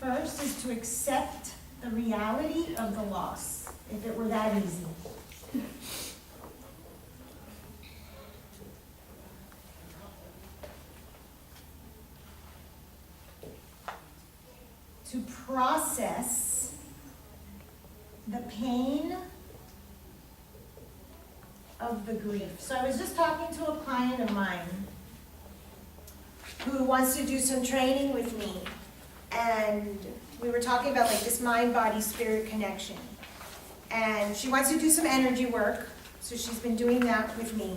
first is to accept the reality of the loss, if it were that easy. To process the pain of the grief. So I was just talking to a client of mine who wants to do some training with me, and we were talking about like this mind, body, spirit connection. And she wants to do some energy work, so she's been doing that with me.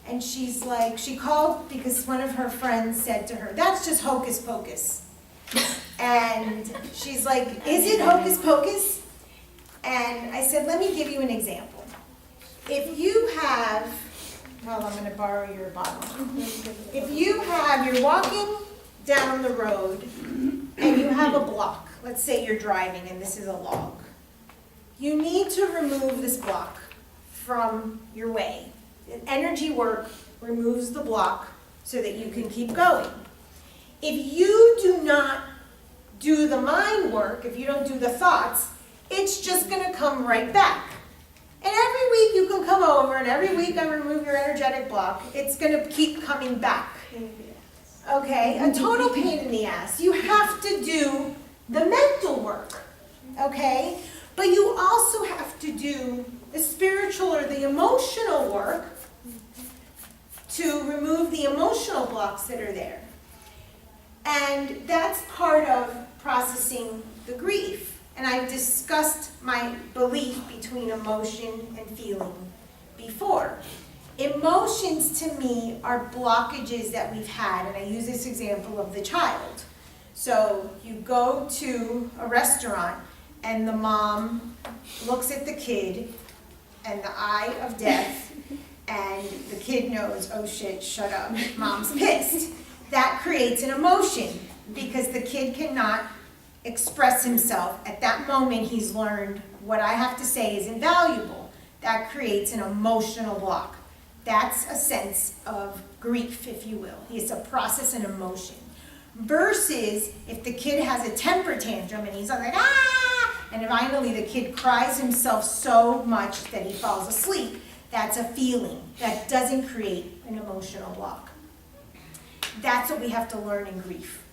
And she's like, she called because one of her friends said to her, "That's just hocus pocus." And she's like, "Is it hocus pocus?" And I said, "Let me give you an example. If you have," well, I'm going to borrow your bottle. If you're walking down the road and you have a block, let's say you're driving and this is a log, you need to remove this block from your way. Energy work removes the block so that you can keep going. If you do not do the mind work, if you don't do the thoughts, it's just going to come right back. And every week you can come over, and every week I remove your energetic block, it's going to keep coming back. Okay? A total pain in the ass. You have to do the mental work. Okay? But you also have to do the spiritual or the emotional work to remove the emotional blocks that are there. And that's part of processing the grief. And I've discussed my belief between emotion and feeling before. Emotions to me are blockages that we've had, and I use this example of the child. So you go to a restaurant and the mom looks at the kid and the eye of death, and the kid knows, oh shit, shut up, mom's pissed. That creates an emotion because the kid cannot express himself. At that moment, he's learned what I have to say is invaluable. That creates an emotional block. That's a sense of grief, if you will. It's a process and emotion. Versus if the kid has a temper tantrum and he's like, ah! And finally the kid cries himself so much that he falls asleep. That's a feeling. That doesn't create an emotional block. That's what we have to learn in grief.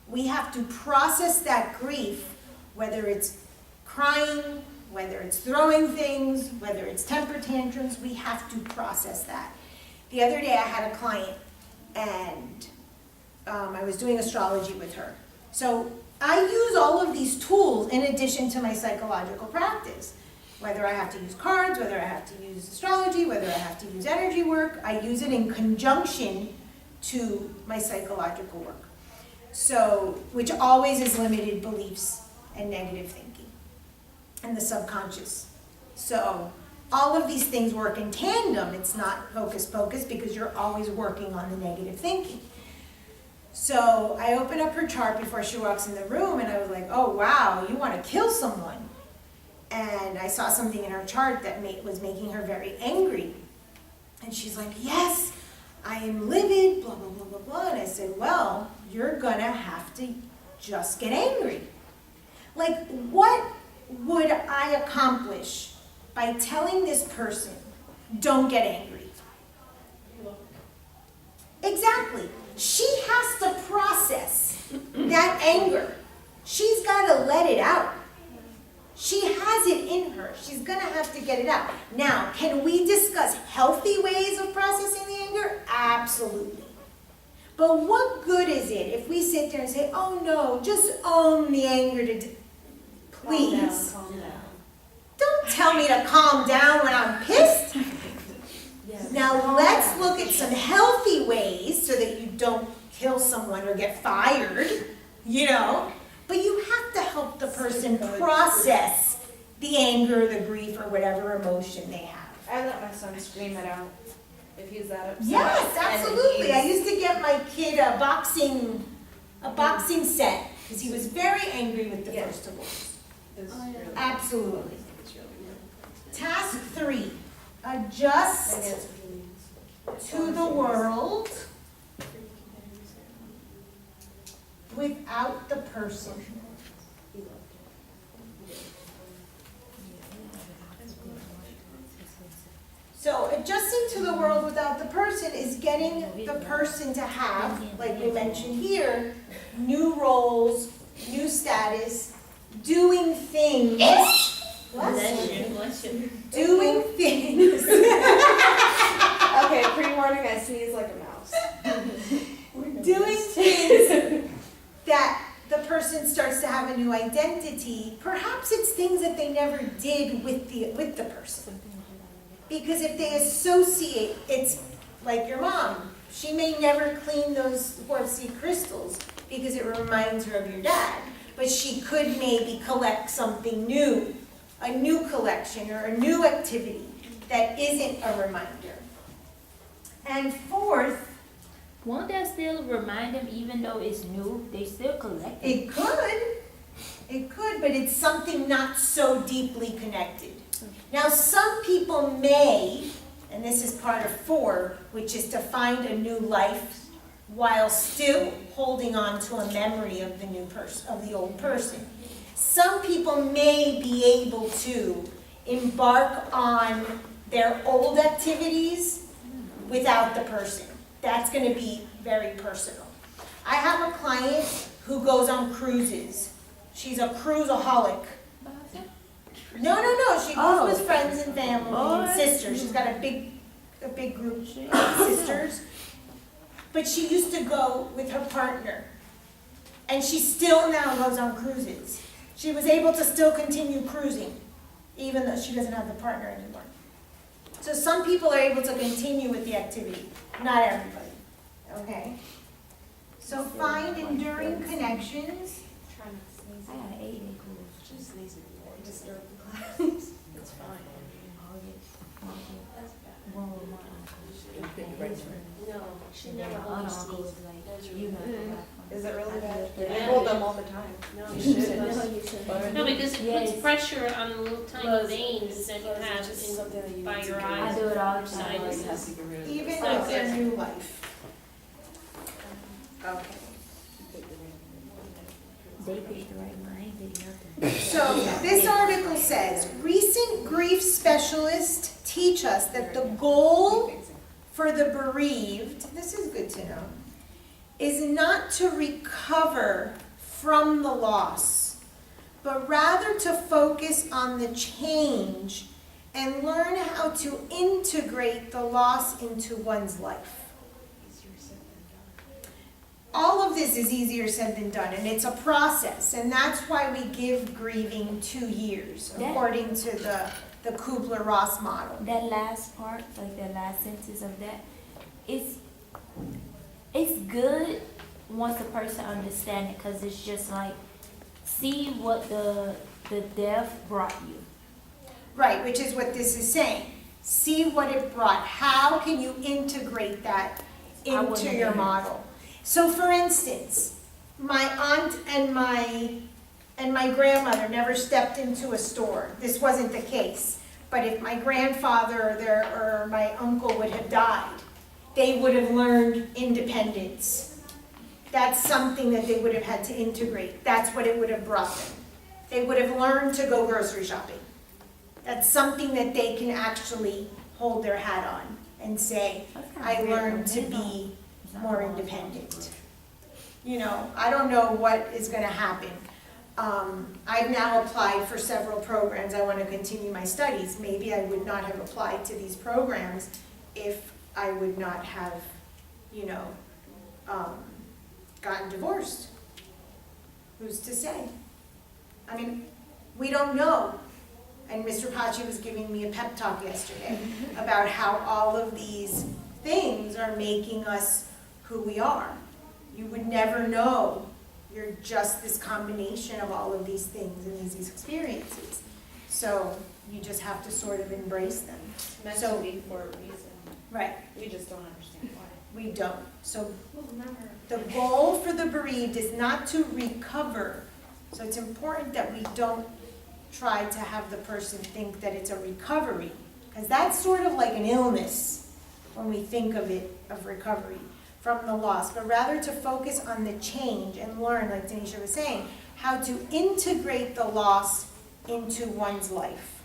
We have to process that grief, whether it's crying, whether it's throwing things, whether it's temper tantrums, we have to process that. The other day I had a client and I was doing astrology with her. So I use all of these tools in addition to my psychological practice. Whether I have to use cards, whether I have to use astrology, whether I have to use energy work, I use it in conjunction to my psychological work. So, which always is limited beliefs and negative thinking and the subconscious. So, all of these things work in tandem. It's not hocus pocus because you're always working on the negative thinking. So, I opened up her chart before she walks in the room and I was like, oh wow, you want to kill someone. And I saw something in her chart that was making her very angry. And she's like, yes, I am livid, blah, blah, blah, blah, blah. And I said, well, you're gonna have to just get angry. Like, what would I accomplish by telling this person, don't get angry? Exactly. She has to process that anger. She's gotta let it out. She has it in her. She's gonna have to get it out. Now, can we discuss healthy ways of processing the anger? Absolutely. But what good is it if we sit there and say, oh no, just own the anger please. Calm down. Don't tell me to calm down when I'm pissed. Now let's look at some healthy ways so that you don't kill someone or get fired, you know. But you have to help the person process the anger, the grief, or whatever emotion they have. I let my son scream it out if he's that upset. Yes, absolutely. I used to get my kid a boxing set because he was very angry with the first divorce. Absolutely. Task 3, adjust to the world without the person. So adjusting to the world without the person is getting the person to have, like we mentioned here, new roles, new status, doing things. Doing things. Okay, pre-warning, I sneeze like a mouse. Doing things that the person starts to have a new identity. Perhaps it's things that they never did with the person. Because if they associate, it's like your mom. She may never clean those Swarovski crystals because it reminds her of your dad. But she could maybe collect something new, a new collection or a new activity that isn't a reminder. And fourth, Won't that still remind them, even though it's new, they still collect it? it could, but it's something not so deeply connected. Now, some people may, and this is part of 4, which is to find a new life while still holding on to a memory of the new person, of the old person. Some people may be able to embark on their old activities without the person. That's going to be very personal. I have a client who goes on cruises. She's a cruiseaholic. No. She goes with friends and family and sisters. She's got a big group of sisters. But she used to go with her partner. And she still now goes on cruises. She was able to still continue cruising, even though she doesn't have the partner anymore. So some people are able to continue with the activity, not everybody, okay? So find enduring connections. Try not to sneeze. I got 8 in cruise. Just sneeze it. Disturb the class. It's fine. That's bad. One with my uncle. No, she And never then my always other uncle sneezes. was like, Those are you know, really the Is it really bad? Yeah. I hold them all the time. No, You you shouldn't. shouldn't. No, you shouldn't. No, because it Yes. puts pressure on the little tiny Well, veins that you it's have just something that you by need your to I eyes. do it all the Side time. is- Even So of their good. new life. Okay. They picked the right one, I ain't picked nothing. So this article says, recent grief specialists teach us that the goal for the bereaved, this is good to know, is not to recover from the loss, but rather to focus on the change and learn how to integrate the loss into one's life. All of this is easier said than done, and it's a process, and that's why we give grieving 2 years, Yeah. according to the Kubler-Ross model. That last part, like that last sentence of that, it's good once a person understands it, because it's just like, see what the death brought you. Right, which is what this is saying. See what it brought. How can you integrate that into your model? So for instance, my aunt and my grandmother never stepped into a store. This wasn't the case. But if my grandfather or my uncle would have died, they would have learned independence. That's something that they would have had to integrate. That's what it would have brought them. They would have learned to go grocery shopping. That's something that they can actually hold their hat on and say, I learned to be more independent. You know, I don't know what is going to happen. I've now applied for several programs. I want to continue my studies. Maybe I would not have applied to these programs if I would not have, you know, gotten divorced. Who's to say? I mean, we don't know. And Mr. Pachi was giving me a pep talk yesterday about how all of these things are making us who we are. You would never know. You're just this combination of all of these things and these experiences. So you just have to sort of embrace them. It's meant So- to be for a reason. Right, We just don't understand why. we don't. So We'll never. the goal for the bereaved is not to recover. So it's important that we don't try to have the person think that it's a recovery, because that's sort of like an illness when we think of it, of recovery. from the loss, but rather to focus on the change and learn, like Denisha was saying, how to integrate the loss into one's life.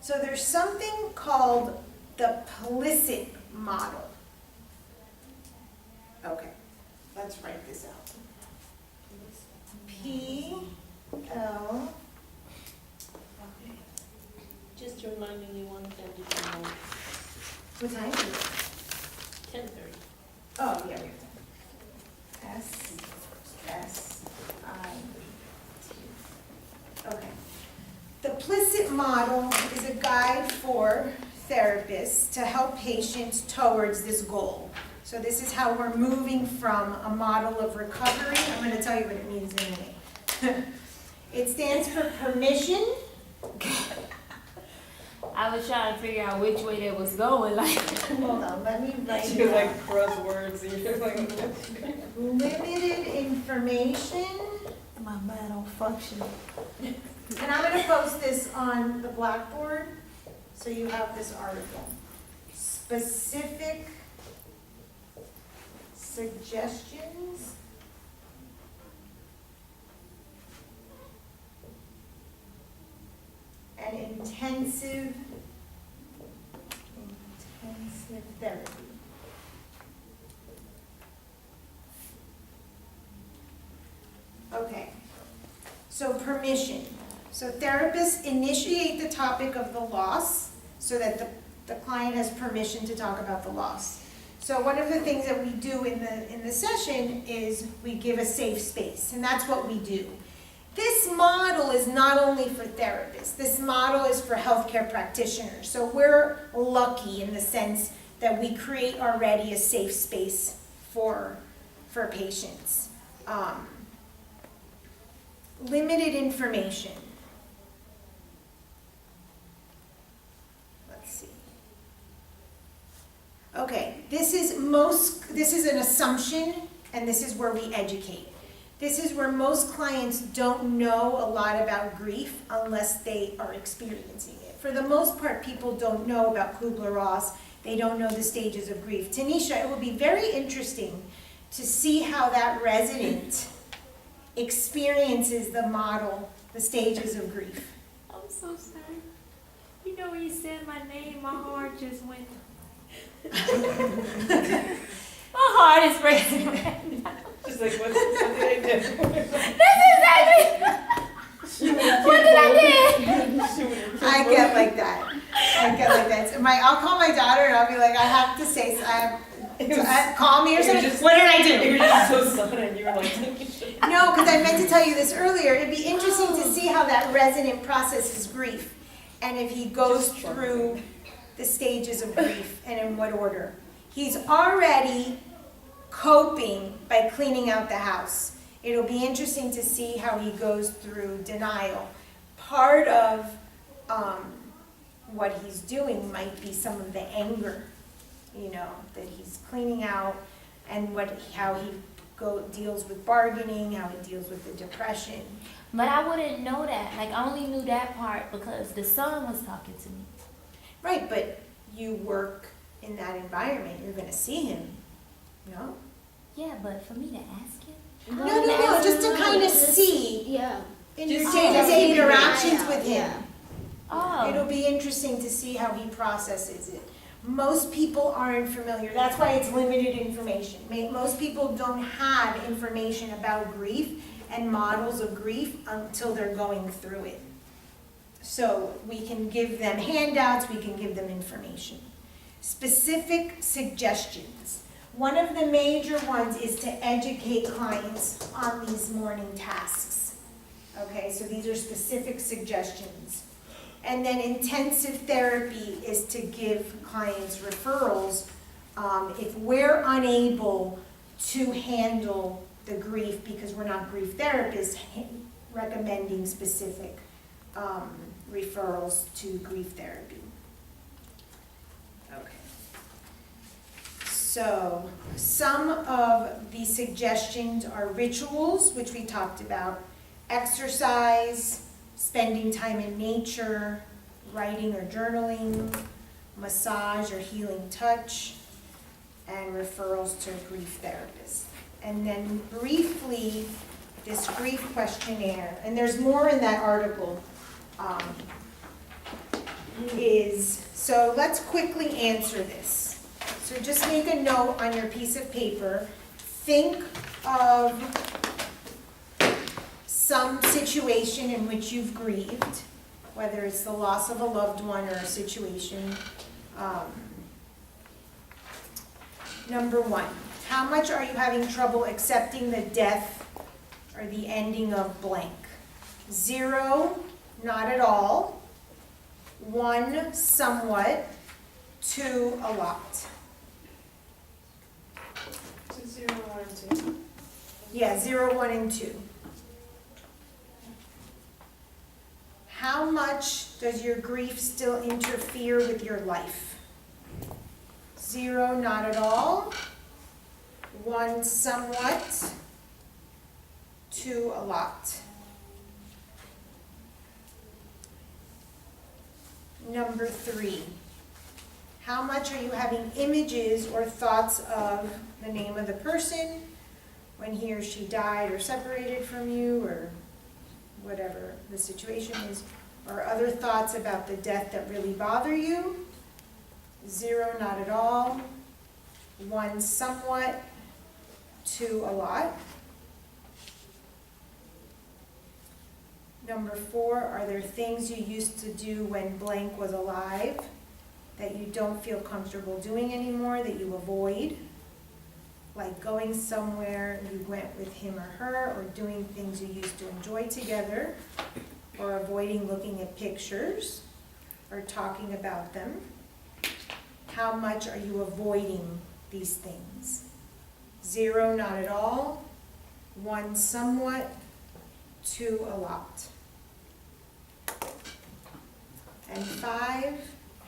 So there's something called the Plicit model. Okay, let's write this out. P-L, Just reminding you 1:30 what time is it? 10:30. Oh, yeah, we have time. S-S-I-T. Okay. The Plicit model is a guide for therapists to help patients towards this goal. So this is how we're moving from a model of recovery. I'm going to tell you what it means in a minute. It stands for permission. I was trying to figure out which way that was going, like. Hold on, let me write You it like out. cross words, and you're like. Limited information. My mind don't function. And I'm gonna post this on the Blackboard, so you have this article. Specific suggestions and intensive therapy. Okay, so permission. So therapists initiate the topic of the loss so that the client has permission to talk about the loss. So one of the things that we do in the session is we give a safe space, and that's what we do. This model is not only for therapists, this model is for healthcare practitioners. So we're lucky in the sense that we create already a safe space for patients. Limited information. Let's see. Okay, this is an assumption, and this is where we educate. This is where most clients don't know a lot about grief unless they are experiencing it. For the most part, people don't know about Kubler-Ross. They don't know the stages of grief. Tanisha, it will be very interesting to see how that resident experiences the model, the stages of grief. I'm so sorry. You know when you said my name, my heart just went. My heart is racing right now. She's like, what did I do? This is exactly. What did I do? I get like that. So I'll call my daughter and I'll be like, I have to say, call me or something. What did I do? You were just so sudden, you were like, No, because I meant to tell you this earlier. It'd be interesting to see how that resident processes grief and if he goes Just through the stages of grief and in what order. He's already coping by cleaning out the house. It'll be interesting to see how he goes through denial. Part of what he's doing might be some of the anger, that he's cleaning out, and how he deals with bargaining, how he deals with the depression. But I wouldn't know that. Like, I only knew that part because the son was talking to me. Right, but you work in that environment, you're gonna see him, no? Yeah, but for me to ask him? No, just to kind of see Yeah. in your Just day-to-day see. interactions with him. Yeah. Oh. It'll be interesting to see how he processes it. Most people aren't familiar, that's why it's limited information. Most people don't have information about grief and models of grief until they're going through it. So we can give them handouts, we can give them information. Specific suggestions. One of the major ones is to educate clients on these morning tasks. Okay, so these are specific suggestions. And then intensive therapy is to give clients referrals if we're unable to handle the grief because we're not grief therapists, recommending specific referrals to grief therapy. Okay. So some of the suggestions are rituals, which we talked about, exercise, spending time in nature, writing or journaling, massage or healing touch, and referrals to a grief therapist. And then briefly, this grief questionnaire, and there's more in that article, so let's quickly answer this. So just make a note on your piece of paper. Think of some situation in which you've grieved, whether it's the loss of a loved one or a situation. Number 1, how much are you having trouble accepting the death or the ending of blank? 0, not at all. 1, somewhat. 2, a lot. 0, 1, and 2. Yeah, 0, 1, and 2. How much does your grief still interfere with your life? 0, not at all. 1, somewhat. 2, a lot. Number 3. How much are you having images or thoughts of the name of the person when he or she died or separated from you, or whatever the situation is, or other thoughts about the death that really bother you? 0, not at all. 1, somewhat. 2, a lot. Number 4, are there things you used to do when blank was alive that you don't feel comfortable doing anymore, that you avoid? Like going somewhere you went with him or her, or doing things you used to enjoy together, or avoiding looking at pictures, or talking about them. How much are you avoiding these things? 0, not at all. 1, somewhat. 2, a lot. And 5,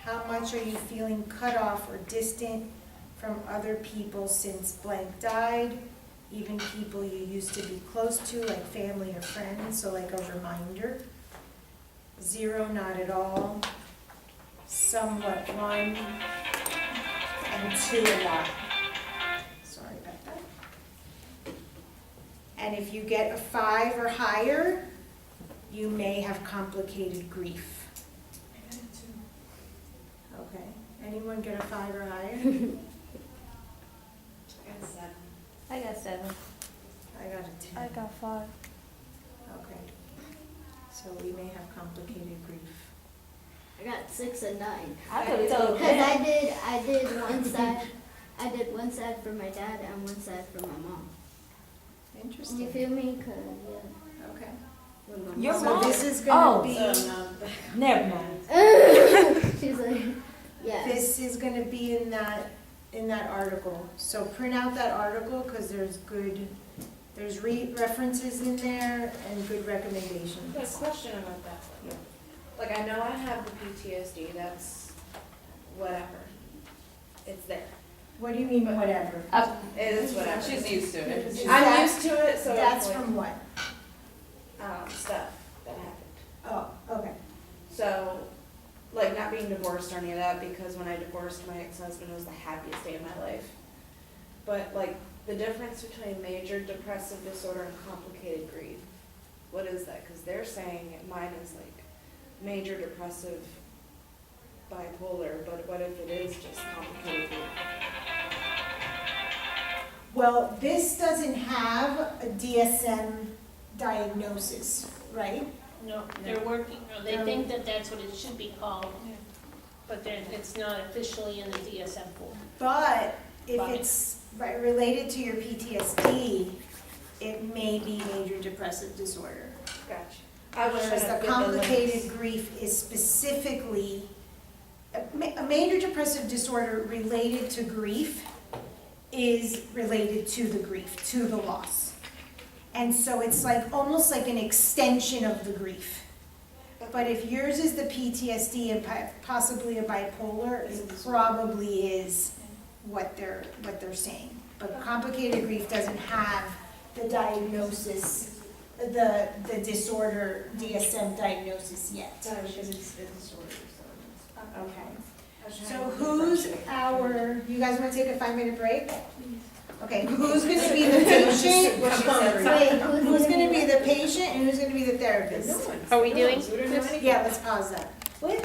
how much are you feeling cut off or distant from other people since blank died, even people you used to be close to, like family or friends, so like a reminder? 0, not at all. Somewhat. 1, and 2, a lot. Sorry about that. And if you get a 5 or higher, you may have complicated grief. Okay, anyone get a 5 or higher? I got 7. I got 7. I got a 10. I got 5. Okay, so we may have complicated grief. I got 6 and 9. I could have told Because that. I did one side. I did one side for my dad and one side for my mom. You Interesting. feel me? Cause yeah. Okay. Your So mom? this is gonna Oh. be, Never mind. She's like, yeah. this is gonna be in that article. So print out that article, because there's references in there and good recommendations. Got a question about that. Yeah. Like, I know I have the PTSD, that's whatever. It's there. What do you mean, whatever? It is whatever. She's used to it. Is I'm that- used to it, so That's it's like, from what? stuff that happened. Oh, okay. So, like, not being divorced or any of that, because when I divorced my ex-husband, it was the happiest day of my life. But, like, the difference between major depressive disorder and complicated grief, what is that? Because they're saying mine is, like, major depressive bipolar, but what if it is just complicated grief? Well, this doesn't have a DSM diagnosis, right? No, they're working, or they think that that's what it should be called, but it's not officially in the DSM form. But if Fine. it's related to your PTSD, it may be major depressive disorder. Gotcha. I was Whereas trying the to get the complicated links. grief is specifically, a major depressive disorder related to grief is related to the grief, to the loss. And so it's like, almost like an extension of the grief. But if yours is the PTSD and possibly a bipolar, it probably is what they're saying. But complicated grief doesn't have the diagnosis, the disorder DSM diagnosis yet. Because it's a disorder, so. Okay. So who's you guys wanna take a 5-minute break? Okay, who's gonna be the patient? Wait, Who's gonna be the patient and who's gonna be the therapist? Are we doing Yeah, let's pause that. Wait